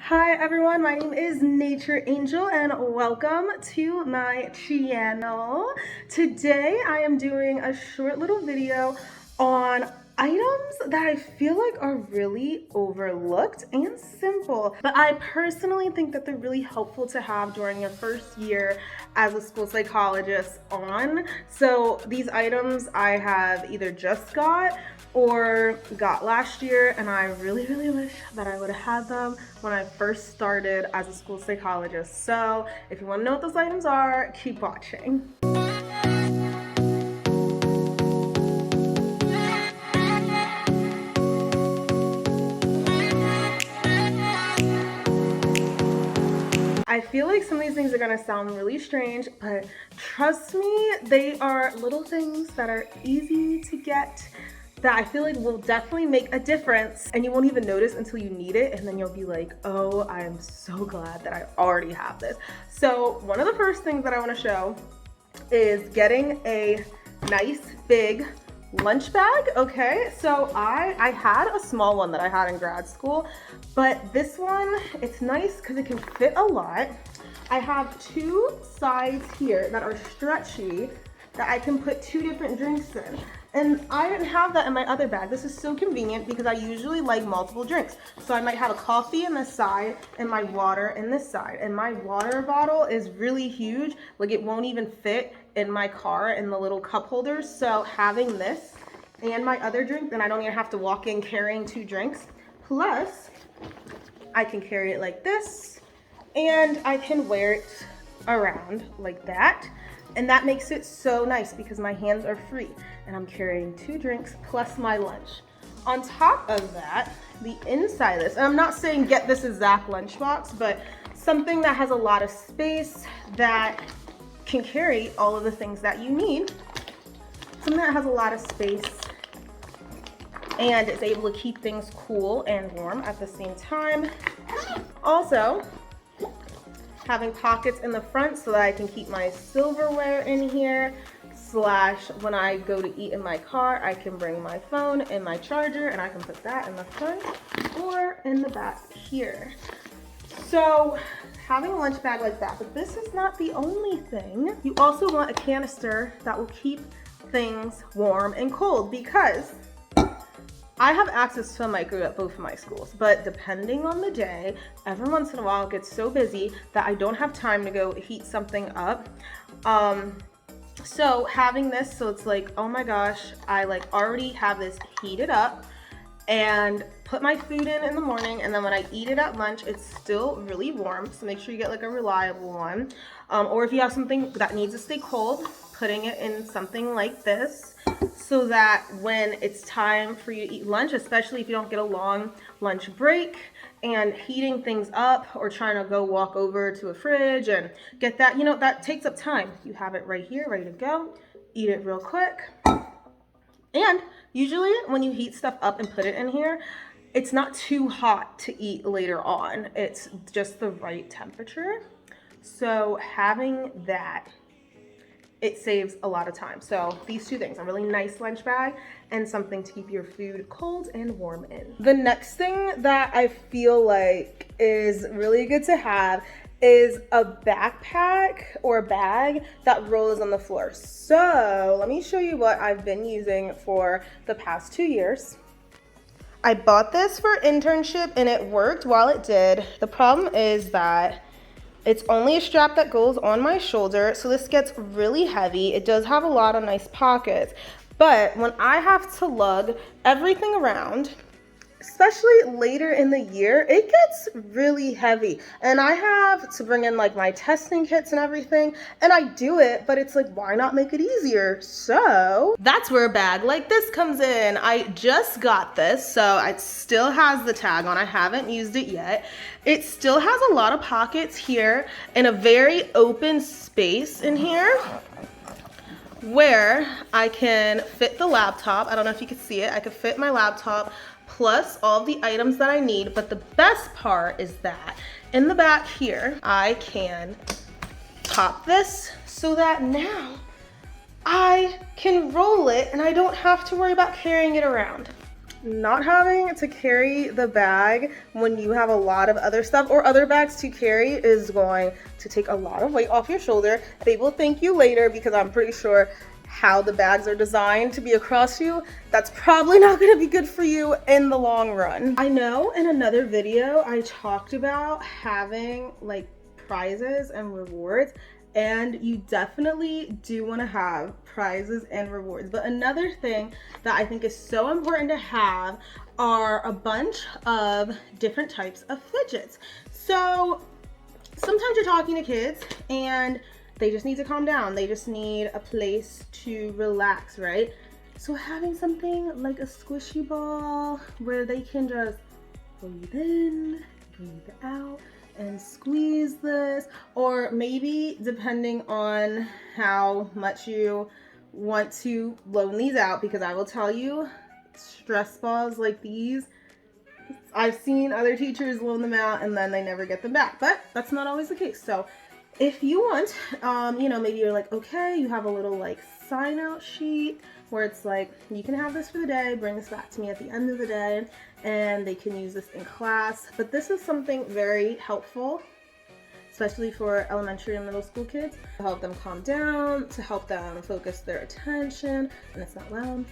Hi everyone, my name is Nature Angel and welcome to my channel. Today I am doing a short little video on items that I feel like are really overlooked and simple, but I personally think that they're really helpful to have during your first year as a school psychologist on. So these items I have either just got or got last year, and I really wish that I would have had them when I first started as a school psychologist. So if you want to know what those items are, keep watching. I feel like some of these things are gonna sound really strange, but trust me, they are little things that are easy to get that I feel like will definitely make a difference, and you won't even notice until you need it, and then you'll be like, oh, I am so glad that I already have this. So one of the first things that I want to show is getting a nice big lunch bag. Okay, so I had a small one that I had in grad school, but this one, it's nice because it can fit a lot. I have two sides here that are stretchy that I can put two different drinks in. And I didn't have that in my other bag. This is so convenient because I usually like multiple drinks. So I might have a coffee in this side and my water in this side. And my water bottle is really huge. Like it won't even fit in my car in the little cup holders. So having this and my other drink, then I don't even have to walk in carrying two drinks. Plus, I can carry it like this and I can wear it around like that. And that makes it so nice because my hands are free and I'm carrying two drinks plus my lunch. On top of that, the inside of this, and I'm not saying get this exact lunchbox, but something that has a lot of space that can carry all of the things that you need. Something that has a lot of space and is able to keep things cool and warm at the same time. Also, having pockets in the front so that I can keep my silverware in here, slash when I go to eat in my car, I can bring my phone and my charger and I can put that in the front or in the back here. So having a lunch bag like that, but this is not the only thing. You also want a canister that will keep things warm and cold because I have access to a microwave at both of my schools, but depending on the day, every once in a while it gets so busy that I don't have time to go heat something up. So having this, so it's like, oh my gosh, I like already have this heated up and put my food in the morning, and then when I eat it at lunch, it's still really warm. So make sure you get like a reliable one. Or if you have something that needs to stay cold, putting it in something like this so that when it's time for you to eat lunch, especially if you don't get a long lunch break, and heating things up or trying to go walk over to a fridge and get that, that takes up time. You have it right here, ready to go, eat it real quick. And usually when you heat stuff up and put it in here, it's not too hot to eat later on. It's just the right temperature. So having that, it saves a lot of time. So these two things, a really nice lunch bag and something to keep your food cold and warm in. The next thing that I feel like is really good to have is a backpack or a bag that rolls on the floor. So let me show you what I've been using for the past 2 years. I bought this for internship and it worked while it did. The problem is that it's only a strap that goes on my shoulder, so this gets really heavy. It does have a lot of nice pockets, but when I have to lug everything around, especially later in the year, it gets really heavy. And I have to bring in like my testing kits and everything, and I do it, but it's like, why not make it easier? So that's where a bag like this comes in. I just got this, so it still has the tag on. I haven't used it yet. It still has a lot of pockets here and a very open space in here where I can fit the laptop. I don't know if you can see it. I could fit my laptop plus all the items that I need. But the best part is that in the back here, I can pop this so that now I can roll it and I don't have to worry about carrying it around. not having to carry the bag when you have a lot of other stuff or other bags to carry is going to take a lot of weight off your shoulder. They will thank you later, because I'm pretty sure how the bags are designed to be across you, that's probably not going to be good for you in the long run. I know in another video I talked about having like prizes and rewards, and you definitely do want to have prizes and rewards. But another thing that I think is so important to have are a bunch of different types of fidgets. So sometimes you're talking to kids and they just need to calm down. They just need a place to relax, right? So having something like a squishy ball where they can just breathe in, breathe out, and squeeze this, or maybe depending on how much you want to loan these out, because I will tell you, stress balls like these, I've seen other teachers loan them out and then they never get them back, but that's not always the case. So if you want, you know, maybe you're like, okay, you have a little like sign out sheet where it's like, you can have this for the day, bring this back to me at the end of the day, and they can use this in class. But this is something very helpful, especially for elementary and middle school kids, to help them calm down, to help them focus their attention, and it's not loud.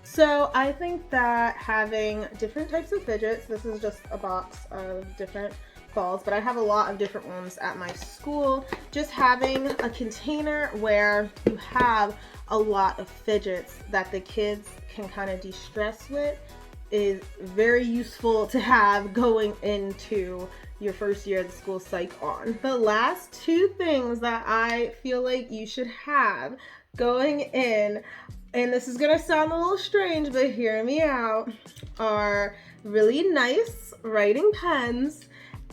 So I think that having different types of fidgets, this is just a box of different balls, but I have a lot of different ones at my school. Just having a container where you have a lot of fidgets that the kids can kind of de-stress with is very useful to have going into your first year of the school psych on. The last two things that I feel like you should have going in, and this is gonna sound a little strange, but hear me out, are really nice writing pens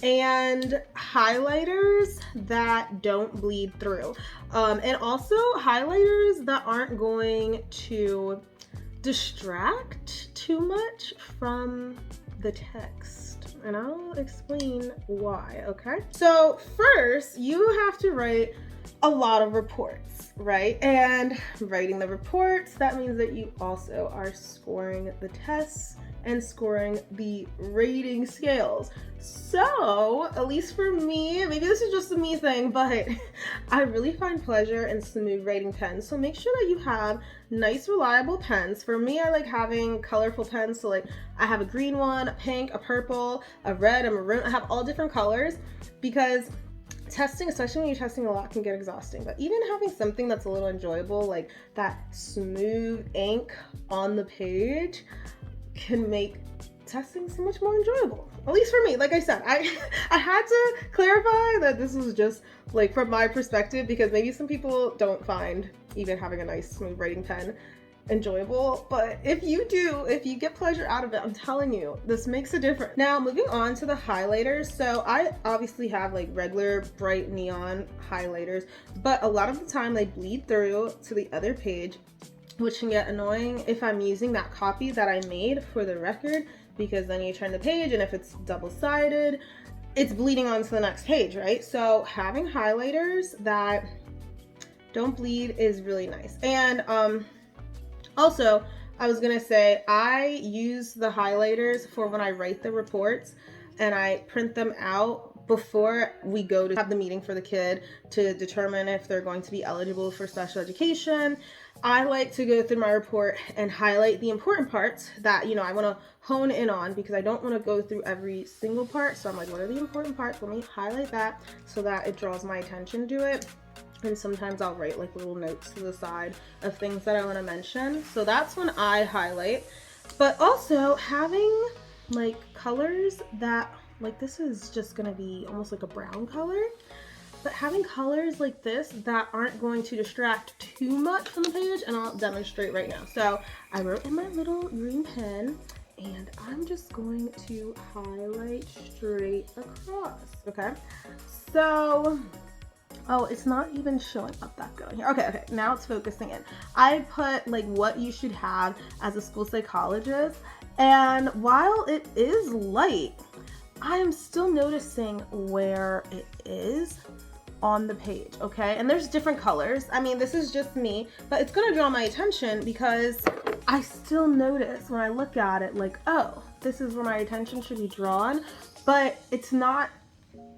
and highlighters that don't bleed through. And also highlighters that aren't going to distract too much from the text. And I'll explain why, okay? So first, you have to write a lot of reports, right? And writing the reports, that means that you also are scoring the tests and scoring the rating scales. So, at least for me, maybe this is just a me thing, but I really find pleasure in smooth writing pens. So make sure that you have nice, reliable pens. For me, I like having colorful pens. So like I have a green one, a pink, a purple, a red, a maroon. I have all different colors because testing, especially when you're testing a lot, can get exhausting. But even having something that's a little enjoyable, like that smooth ink on the page, can make testing so much more enjoyable. At least for me. Like I said, I had to clarify that this was just like from my perspective, because maybe some people don't find even having a nice smooth writing pen enjoyable, but if you do, if you get pleasure out of it, I'm telling you, this makes a difference. Now moving on to the highlighters. So I obviously have like regular bright neon highlighters, but a lot of the time they bleed through to the other page, which can get annoying if I'm using that copy that I made for the record, because then you turn the page and if it's double-sided, it's bleeding onto the next page, right? So having highlighters that don't bleed is really nice. And also, I was gonna say, I use the highlighters for when I write the reports and I print them out before we go to have the meeting for the kid to determine if they're going to be eligible for special education. I like to go through my report and highlight the important parts that, you know, I want to hone in on, because I don't want to go through every single part. So I'm like, what are the important parts? Let me highlight that so that it draws my attention to it. And sometimes I'll write like little notes to the side of things that I want to mention. So that's when I highlight. But also having like colors that, like this is just going to be almost like a brown color. But having colors like this that aren't going to distract too much from the page, and I'll demonstrate right now. So I wrote in my little green pen, and I'm just going to highlight straight across, okay? So, oh, it's not even showing up that good here. Okay, now it's focusing in. I put like what you should have as a school psychologist, and while it is light, I am still noticing where it is on the page, okay? And there's different colors. I mean, this is just me, but it's gonna draw my attention because I still notice when I look at it like, oh, this is where my attention should be drawn, but it's not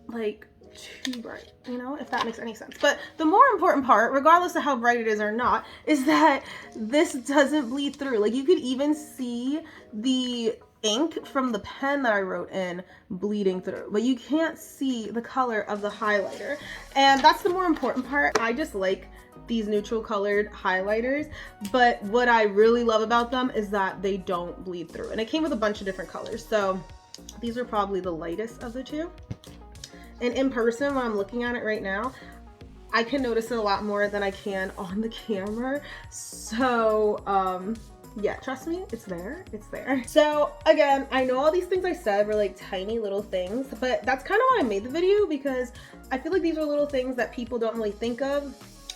like too bright, you know, if that makes any sense. But the more important part, regardless of how bright it is or not, is that this doesn't bleed through. Like, you could even see the ink from the pen that I wrote in bleeding through, but you can't see the color of the highlighter. And that's the more important part. I just like these neutral colored highlighters, but what I really love about them is that they don't bleed through. And it came with a bunch of different colors. So these are probably the lightest of the two. And in person, when I'm looking at it right now, I can notice it a lot more than I can on the camera. So, yeah, trust me, it's there, it's there. So again, I know all these things I said were like tiny little things, but that's kind of why I made the video, because I feel like these are little things that people don't really think of.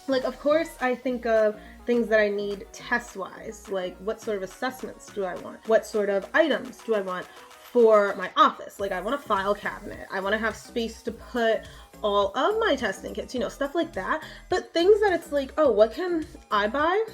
Like, of course, I think of things that I need test-wise, like what sort of assessments do I want? What sort of items do I want for my office? Like, I want a file cabinet. I want to have space to put all of my testing kits, you know, stuff like that. But things that it's like, oh, what can I buy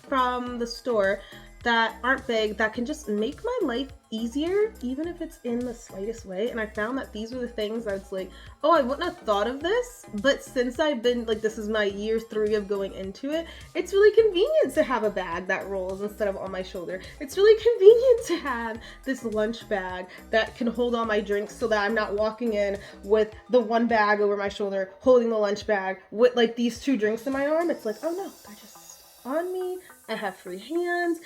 from the store that aren't big, that can just make my life easier, even if it's in the slightest way. And I found that these were the things that it's like, oh, I wouldn't have thought of this, but since I've been like, this is my year 3 of going into it, it's really convenient to have a bag that rolls instead of on my shoulder. It's really convenient to have this lunch bag that can hold all my drinks, so that I'm not walking in with the one bag over my shoulder, holding the lunch bag with like these 2 drinks in my arm. It's like, oh no, they're just on me. I have free hands.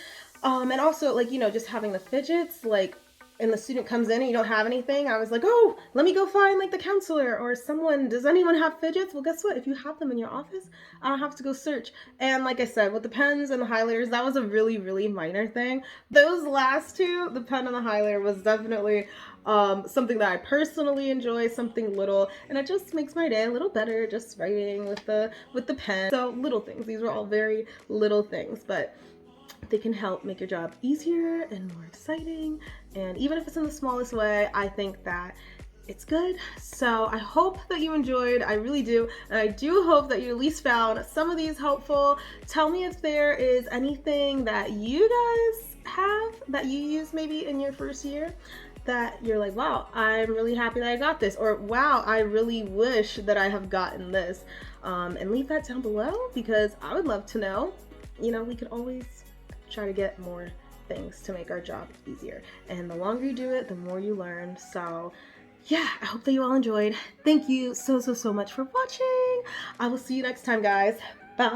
And also, like, you know, just having the fidgets, like, and the student comes in and you don't have anything, I was like, oh, let me go find like the counselor or someone. Does anyone have fidgets? Well, guess what? If you have them in your office, I don't have to go search. And like I said, with the pens and the highlighters, that was a really, really minor thing. Those last 2, the pen and the highlighter, was definitely something that I personally enjoy, something little, and it just makes my day a little better, just writing with the pen. So little things. These were all very little things, but they can help make your job easier and more exciting. And even if it's in the smallest way, I think that it's good. So I hope that you enjoyed. I really do. And I do hope that you at least found some of these helpful. Tell me if there is anything that you guys have that you use maybe in your first year that you're like, wow, I'm really happy that I got this, or wow, I really wish that I have gotten this. And leave that down below, because I would love to know. You know, we could always try to get more things to make our job easier, and the longer you do it, the more you learn. So yeah, I hope that you all enjoyed. Thank you so much for watching. I will see you next time, guys. Bye.